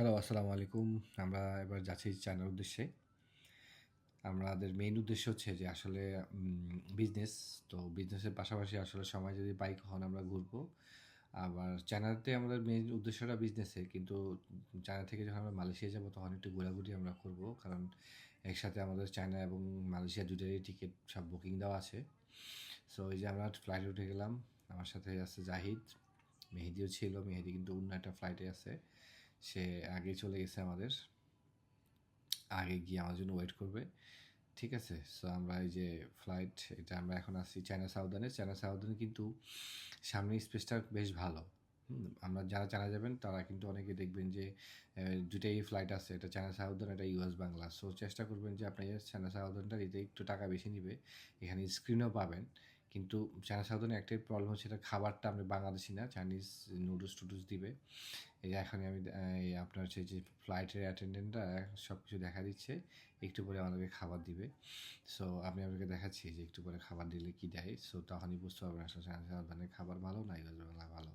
Hello, আসসালামু আলাইকুম। আমরা এবার যাচ্ছি চায়নার উদ্দেশ্যে। আমাদের মেইন উদ্দেশ্য হচ্ছে যে আসলে বিজনেস। তো বিজনেসের পাশাপাশি আসলে সময় যদি পাই কখন আমরা ঘুরবো। আবার চায়নাতে আমাদের মেইন উদ্দেশ্যটা বিজনেসের। কিন্তু চায়না থেকে যখন আমরা মালয়েশিয়া যাবো তখন একটু ঘোরাঘুরি আমরা করবো। কারণ একসাথে আমাদের চায়না এবং মালয়েশিয়া দুটারই টিকিট সব বুকিং দেওয়া আছে। সো এই যে আমরা ফ্লাইটে উঠে গেলাম। আমার সাথে আছে জাহিদ, মেহেদিও ছিল। মেহেদি কিন্তু অন্য একটা ফ্লাইটে আছে। সে আগেই চলে গেছে আমাদের। আগে গিয়ে আমার জন্য ওয়েট করবে। ঠিক আছে? সো আমরা এই যে ফ্লাইট এটা আমরা এখন আসছি চায়না সাউদার্নে। চায়না সাউদার্নে কিন্তু সামনের স্পেসটা বেশ ভালো। আমরা যারা চায়না যাবেন তারা কিন্তু অনেকে দেখবেন যে দুটাই ফ্লাইট আছে। এটা চায়না সাউদার্ন, এটা ইউএস বাংলা। সো চেষ্টা করবেন যে আপনি চায়না সাউদার্নটা নিতে একটু টাকা বেশি নিবে। এখানে স্ক্রিনও পাবেন। কিন্তু চায়না সাউদার্নে একটাই প্রবলেম হচ্ছে এটা খাবারটা আপনি বাংলাদেশি না, চাইনিজ নুডলস-টুডলস দিবে। এই যে এখনই আমি এই আপনার হচ্ছে যে ফ্লাইটের অ্যাটেন্ডেন্টরা সব কিছু দেখা দিচ্ছে। একটু পরে আমাদেরকে খাবার দিবে। সো আমি আপনাকে দেখাচ্ছি যে একটু পরে খাবার দিলে কি দেয়। সো তখনই বুঝতে পারবেন আসলে চায়না সাউদার্নের খাবার ভালো না ইউএস বাংলা ভালো।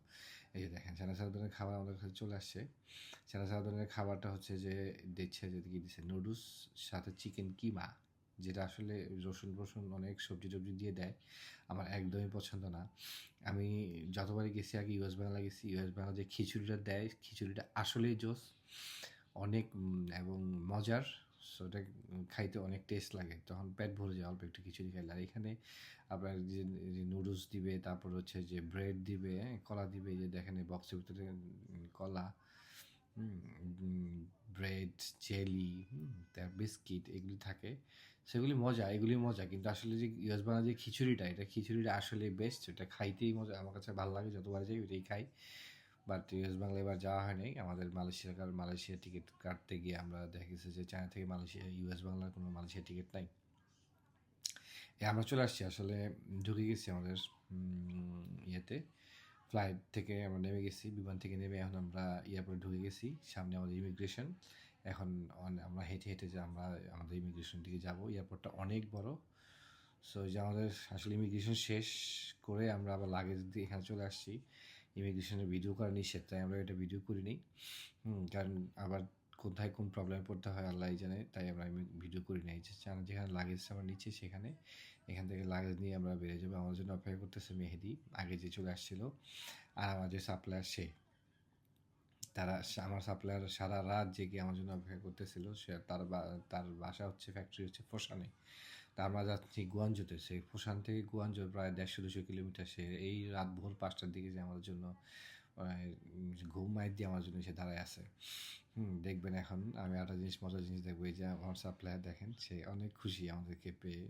এই যে দেখেন চায়না সাউদার্নের খাবার আমাদের কাছে চলে আসছে। চায়না সাউদার্নের খাবারটা হচ্ছে যে দিচ্ছে যে কি দিচ্ছে নুডলস সাথে চিকেন কিমা, যেটা আসলে রসুন অনেক সবজি-টবজি দিয়ে দেয়। আমার একদমই পছন্দ না। আমি যতবারই গেছি আগে ইউএস বাংলা গেছি। ইউএস বাংলা যে খিচুড়িটা দেয়, খিচুড়িটা আসলেই জোস। অনেক এবং মজার। সো ওটা খাইতে অনেক টেস্ট লাগে। তখন পেট ভরে যায় অল্প একটু খিচুড়ি খাইলে। আর এখানে আপনার যে নুডলস দিবে, তারপর হচ্ছে যে ব্রেড দিবে, হ্যাঁ? কলা দিবে। এই যে দেখেন এই বক্সের ভিতরে কলা, ব্রেড, জেলি, তার বিস্কিট এগুলি থাকে। সেগুলি মজা, এগুলি মজা। কিন্তু আসলে যে ইউএস বাংলা যে খিচুড়িটা, এটা খিচুড়িটা আসলেই বেস্ট। এটা খাইতেই মজা। আমার কাছে ভালো লাগে। যতবার যাই ওইটাই খাই। বাট ইউএস বাংলা এবার যাওয়া হয় নাই। আমাদের মালয়েশিয়া টিকিট কাটতে গিয়ে আমরা দেখা গেছে যে চায়না থেকে মালয়েশিয়া ইউএস বাংলার কোনো মালয়েশিয়া টিকিট নাই। আমরা চলে আসছি আসলে, ঢুকে গেছি আমাদের ইয়েতে। ফ্লাইট থেকে আমরা নেমে গেছি। বিমান থেকে নেমে এখন আমরা এয়ারপোর্টে ঢুকে গেছি। সামনে আমাদের ইমিগ্রেশন। এখন আমরা হেঁটে যে আমরা আমাদের ইমিগ্রেশন দিকে যাব। এয়ারপোর্টটা অনেক বড়। সো এই যে আমাদের আসলে ইমিগ্রেশন শেষ করে আমরা আবার লাগেজ দিয়ে এখানে চলে আসছি। ইমিগ্রেশনের ভিডিও করা নিষেধ, তাই আমরা এটা ভিডিও করিনি। কারণ আবার কোথায় কোন প্রবলেমে পড়তে হয় আল্লাহই জানে। তাই আমরা ভিডিও করি নাই। যেখানে লাগেজ আমরা নিচ্ছি সেখানে, এখান থেকে লাগেজ নিয়ে আমরা বেরিয়ে যাবো। আমার জন্য অপেক্ষা করতেছে মেহেদি, আগে যে চলে আসছিল। আর আমার যে সাপ্লায়ার সে, তারা আমার সাপ্লায়ার সারা রাত জেগে আমার জন্য অপেক্ষা করতেছিল। সে তার বাসা হচ্ছে, ফ্যাক্টরি হচ্ছে ফোসানে। তা আমরা যাচ্ছি গুয়াঞ্জোতে। সেই ফোসান থেকে গুয়াঞ্জো প্রায় 150-200 কিলোমিটার। সে এই রাত ভোর 5টার দিকে যে আমাদের জন্য ঘুম মাইর দিয়ে আমার জন্য সে দাঁড়ায় আছে। দেখবেন এখন আমি একটা মজার জিনিস দেখবো। এই যে আমার সাপ্লায়ার দেখেন, সে অনেক খুশি আমাদেরকে পেয়ে।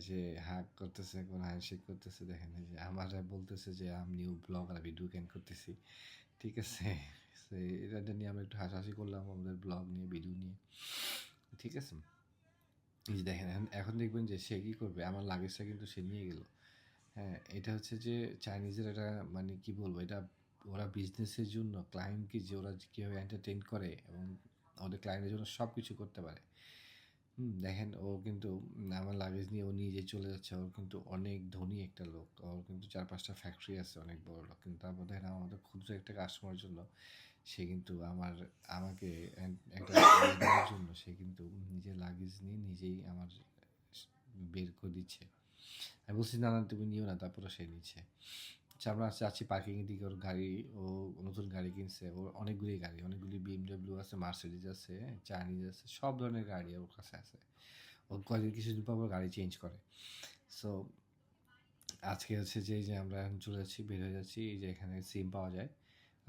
যে হাগ করতেছে, কোন হ্যান্ডশেক করতেছে। দেখেন এই যে আমারা বলতেছে যে আমি নিউ ব্লগার, ভিডিও ক্যান করতেছি। ঠিক আছে? এটা নিয়ে আমরা একটু হাসাহাসি করলাম আমাদের ব্লগ নিয়ে, ভিডিও নিয়ে। ঠিক আছে? এই যে দেখেন এখন দেখবেন যে সে কী করবে, আমার লাগেজটা কিন্তু সে নিয়ে গেল। হ্যাঁ, এটা হচ্ছে যে চাইনিজের একটা মানে কি বলবো, এটা ওরা বিজনেসের জন্য ক্লায়েন্টকে যে ওরা কীভাবে এন্টারটেইন করে এবং ওদের ক্লায়েন্টের জন্য সব কিছু করতে পারে। দেখেন ও কিন্তু আমার লাগেজ নিয়ে ও নিজে চলে যাচ্ছে। ওর কিন্তু অনেক ধনী একটা লোক। ওর কিন্তু 4-5টা ফ্যাক্টরি আছে, অনেক বড় লোক। কিন্তু তারপর দেখেন আমার মতো ক্ষুদ্র একটা কাস্টমারের জন্য সে কিন্তু আমাকে একটা ইয়ে দেওয়ার জন্য সে কিন্তু নিজের লাগেজ নিয়ে নিজেই আমার বের করে দিচ্ছে। আমি বলছি, "না, না তুমি নিও না।" তারপরেও সে নিচ্ছে। আচ্ছা, আমরা যাচ্ছি পার্কিংয়ের দিকে। ওর গাড়ি, ও নতুন গাড়ি কিনছে। ওর অনেকগুলি গাড়ি, অনেকগুলি BMW আছে, মার্সিডিজ আছে, চাইনিজ আছে, সব ধরনের গাড়ি ওর কাছে আছে। ও কিছুদিন পর গাড়ি চেঞ্জ করে। সো আজকে হচ্ছে যে এই যে আমরা এখন চলে যাচ্ছি, বের হয়ে যাচ্ছি। এই যে এখানে সিম পাওয়া যায়।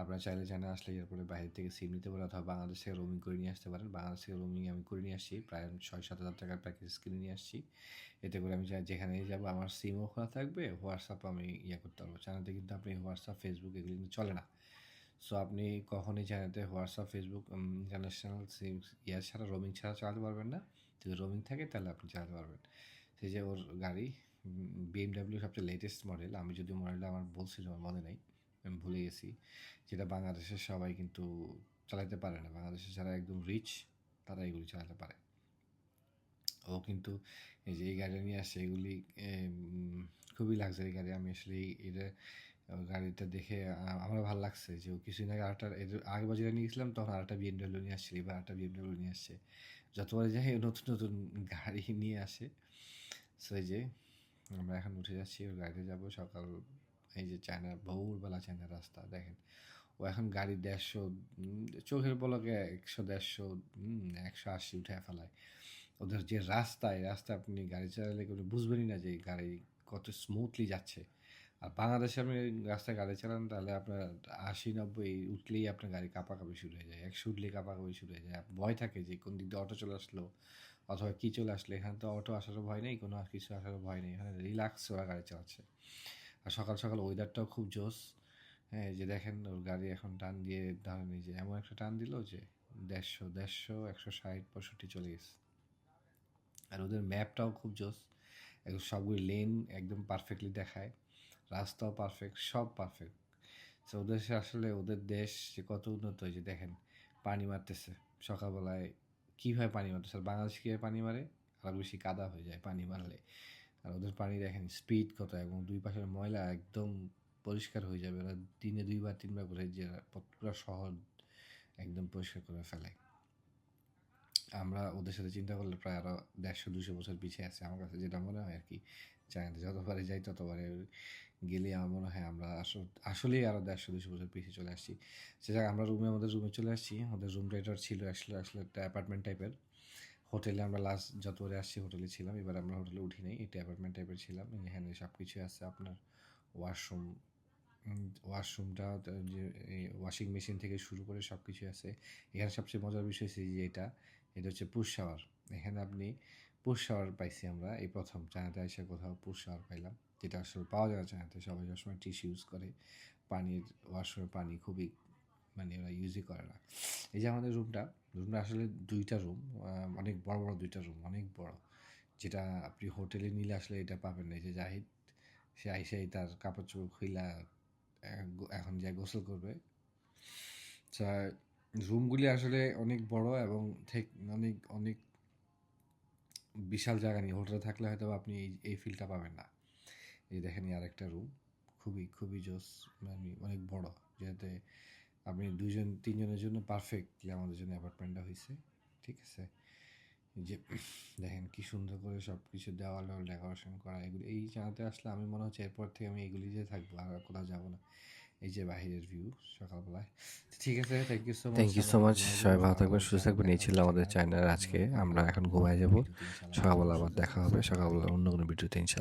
আপনারা চাইলে চায়না আসলে এরপরে বাইরে থেকে সিম নিতে পারেন অথবা বাংলাদেশ থেকে রোমিং করে নিয়ে আসতে পারেন। বাংলাদেশ থেকে রোমিং আমি করে নিয়ে আসছি। প্রায় 6-7 হাজার টাকার প্যাকেজ কিনে নিয়ে আসছি। এতে করে আমি যেখানেই যাবো আমার সিমও খোলা থাকবে, হোয়াটসঅ্যাপ আমি করতে পারবো। চায়নাতে কিন্তু আপনি হোয়াটসঅ্যাপ, ফেসবুক এগুলো কিন্তু চলে না। সো আপনি কখনই চায়নাতে হোয়াটসঅ্যাপ, ফেসবুক ইন্টারন্যাশনাল সিম ছাড়া, রোমিং ছাড়া চালাতে পারবেন না। যদি রোমিং থাকে তাহলে আপনি চালাতে পারবেন। সেই যে ওর গাড়ি BMW সবচেয়ে লেটেস্ট মডেল। আমি যদিও মডেলটা আমার বলছিল, আমার মনে নেই, আমি ভুলে গেছি। যেটা বাংলাদেশের সবাই কিন্তু চালাতে পারে না। বাংলাদেশের যারা একদম রিচ তারা এগুলি চালাতে পারে। ও কিন্তু এই যে এই গাড়িটা নিয়ে আসছে, এগুলি খুবই লাক্সারি গাড়ি। আমি আসলে এটা গাড়িটা দেখে আমার ভালো লাগছে যে ও কিছুদিন আগে আরেকটা আগেবার যেটা নিয়ে গেছিলাম তখন আরেকটা বিএমডাব্লিউ নিয়ে আসছিল, এবার আরেকটা বিএমডাব্লিউ নিয়ে আসছে। যতবার যাই ও নতুন নতুন গাড়ি নিয়ে আসে। সো এই যে আমরা এখন উঠে যাচ্ছি, ওর গাড়িতে যাবো সকাল। এই যে চায়না, ভোরবেলা চায়না রাস্তা দেখেন। ও এখন গাড়ি 150, চোখের পলকে 100, 150, 180 উঠে ফেলায়। ওদের যে রাস্তা, এই রাস্তা আপনি গাড়ি চালালে কোনো বুঝবেনই না যে গাড়ি কত স্মুথলি যাচ্ছে। আর বাংলাদেশে আপনি রাস্তায় গাড়ি চালান তাহলে আপনার 80, 90 উঠলেই আপনার গাড়ি কাঁপাকাঁপি শুরু হয়ে যায়, 100 উঠলেই কাঁপাকাঁপি শুরু হয়ে যায়। ভয় থাকে যে কোন দিক দিয়ে অটো চলে আসলো অথবা কী চলে আসলো। এখানে তো অটো আসারও ভয় নেই, কোনো কিছু আসারও ভয় নেই, এখানে রিল্যাক্স ওরা গাড়ি চালাচ্ছে। আর সকাল সকাল ওয়েদারটাও খুব জোস। হ্যাঁ, এই যে দেখেন ওর গাড়ি এখন টান দিয়ে ধরেন, এই যে এমন একটা টান দিল যে 150, 160, 165 চলে গেছে। আর ওদের ম্যাপটাও খুব জোস, একদম সবগুলি লেন একদম পারফেক্টলি দেখায়, রাস্তাও পারফেক্ট, সব পারফেক্ট। তো ওদের আসলে ওদের দেশ যে কত উন্নত হয়েছে দেখেন। পানি মারতেছে সকালবেলায়, কীভাবে পানি মারতেছে, আর বাংলাদেশ কীভাবে পানি মারে, আর বেশি কাদা হয়ে যায় পানি মারলে। আর ওদের পানি দেখেন স্পিড কত, এবং দুই পাশের ময়লা একদম পরিষ্কার হয়ে যাবে। ওরা দিনে 2-3 বার করে যে পুরো শহর একদম পরিষ্কার করে ফেলে। আমরা ওদের সাথে চিন্তা করলে প্রায় আরও 150-200 বছর পিছিয়ে আছে আমার কাছে যেটা মনে হয় আর কি। চায়নাতে যতবারে যাই ততবারে গেলে আমার মনে হয় আমরা আসলেই আরও 150-200 বছর পিছিয়ে চলে আসছি। সেটা আমরা আমাদের রুমে চলে আসছি। আমাদের রুমটা এটা ছিল আসলে একটা অ্যাপার্টমেন্ট টাইপের। হোটেলে আমরা লাস্ট যতবারে আসছি হোটেলে ছিলাম, এবার আমরা হোটেলে উঠি নাই, এটা অ্যাপার্টমেন্ট টাইপের ছিলাম। এখানে সব কিছু আছে আপনার, ওয়াশরুম, ওয়াশরুমটা যে ওয়াশিং মেশিন থেকে শুরু করে সব কিছুই আছে। এখানে সবচেয়ে মজার বিষয় হচ্ছে যে এটা হচ্ছে পুশ শাওয়ার। এখানে আপনি পুশ শাওয়ার পাইছি আমরা এই প্রথম চায়নাতে এসে কোথাও পুশ শাওয়ার পাইলাম, যেটা আসলে পাওয়া যায় না চায়নাতে। সবাই সবসময় টিস্যু ইউজ করে, পানির ওয়াশরুমের পানি খুবই মানে ওরা ইউজই করে না। এই যে আমাদের রুমটা আসলে 2টা রুম, অনেক বড় বড় 2টা রুম, অনেক বড়, যেটা আপনি হোটেলে নিলে আসলে এটা পাবেন না। এই যে জাহিদ, সে আইসাই তার কাপড় চোপড় খুইলা এখন যে গোসল করবে। রুমগুলি আসলে অনেক বড় এবং ঠিক অনেক অনেক বিশাল জায়গা নিয়ে। হোটেলে থাকলে হয়তো আপনি এই ফিলটা পাবেন না। এই দেখেন আর একটা রুম, খুবই খুবই জোস, মানে অনেক বড়, যাতে আপনি 2-3 জনের জন্য পারফেক্টলি আমাদের জন্য অ্যাপার্টমেন্টটা হয়েছে। ঠিক আছে, যে দেখেন কি সুন্দর করে সব কিছু দেওয়াল ডেকোরেশন করা। এগুলি এই জায়গাতে আসলে আমি মনে হচ্ছে এরপর থেকে আমি এগুলিতে থাকবো, আর কোথাও যাবো না। এই যে বাহিরের ভিউ সকালবেলায়। ঠিক আছে, thank you so much. Thank you so much. সবাই ভালো থাকবেন, সুস্থ থাকবেন। এই ছিল আমাদের চায়নার আজকে। আমরা এখন ঘুমায় যাব, সকালবেলা আবার দেখা হবে, সকালবেলা অন্য কোনো ভিডিওতে ইনশাআল্লাহ।